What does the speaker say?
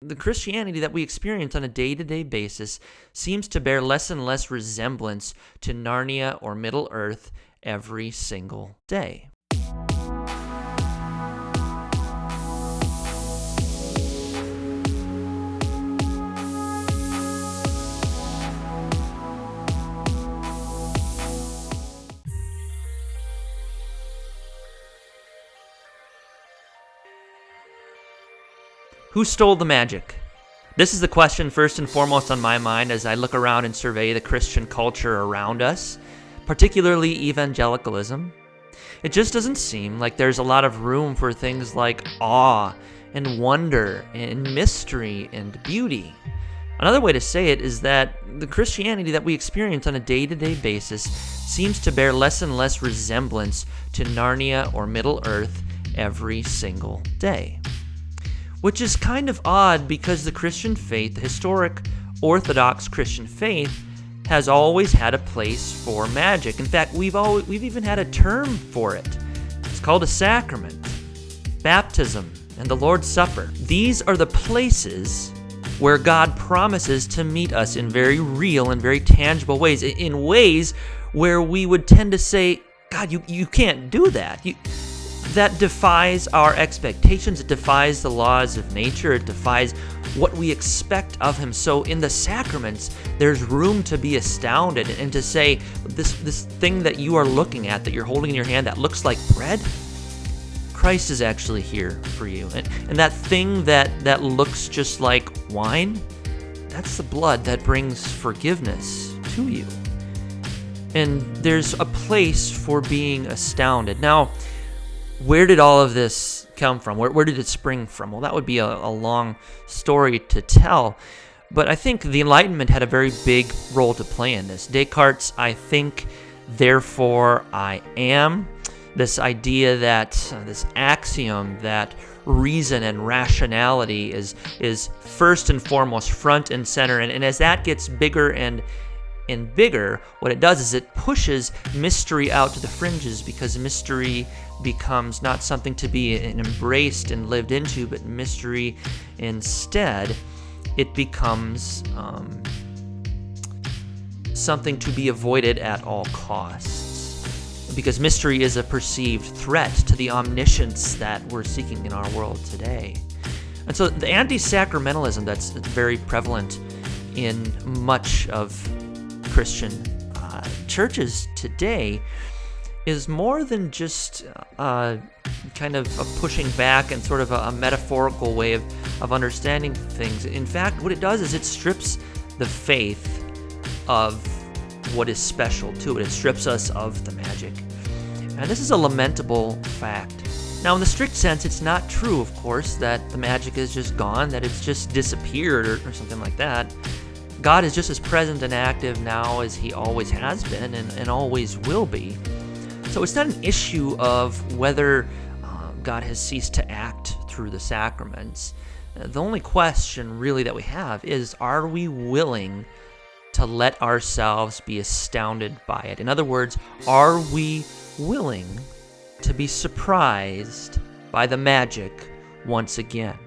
the Christianity that we experience on a day-to-day basis seems to bear less and less resemblance to Narnia or Middle-earth every single day. Who stole the magic? This is the question first and foremost on my mind as I look around and survey the Christian culture around us, particularly evangelicalism. It just doesn't seem like there's a lot of room for things like awe and wonder and mystery and beauty. Another way to say it is that the Christianity that we experience on a day-to-day basis seems to bear less and less resemblance to Narnia or Middle-earth every single day. Which is kind of odd because the Christian faith, the historic Orthodox Christian faith, has always had a place for magic. In fact, we've even had a term for it. It's called a sacrament, baptism, and the Lord's Supper. These are the places where God promises to meet us in very real and very tangible ways, in ways where we would tend to say, God, you can't do that. That defies our expectations. It defies the laws of nature. It defies what we expect of him. So in the sacraments, there's room to be astounded and to say, this thing that you are looking at, that you're holding in your hand that looks like bread, Christ is actually here for you. And that thing that looks just like wine, that's the blood that brings forgiveness to you. And there's a place for being astounded. Now, where did all of this come from? Where did it spring from? Well, that would be a long story to tell, but I think the Enlightenment had a very big role to play in this. Descartes' I think, therefore I am, this idea that, this axiom that reason and rationality is first and foremost front and center, and as that gets bigger and bigger, what it does is it pushes mystery out to the fringes, because mystery becomes not something to be embraced and lived into, but mystery instead, it becomes something to be avoided at all costs, because mystery is a perceived threat to the omniscience that we're seeking in our world today. And so the anti-sacramentalism that's very prevalent in much of Christian churches today is more than just kind of a pushing back and sort of a metaphorical way of understanding things. In fact, what it does is it strips the faith of what is special to it. It strips us of the magic. And this is a lamentable fact. Now, in the strict sense, it's not true, of course, that the magic is just gone, that it's just disappeared or something like that. God is just as present and active now as he always has been and always will be. So it's not an issue of whether God has ceased to act through the sacraments. The only question really that we have is, are we willing to let ourselves be astounded by it? In other words, are we willing to be surprised by the magic once again?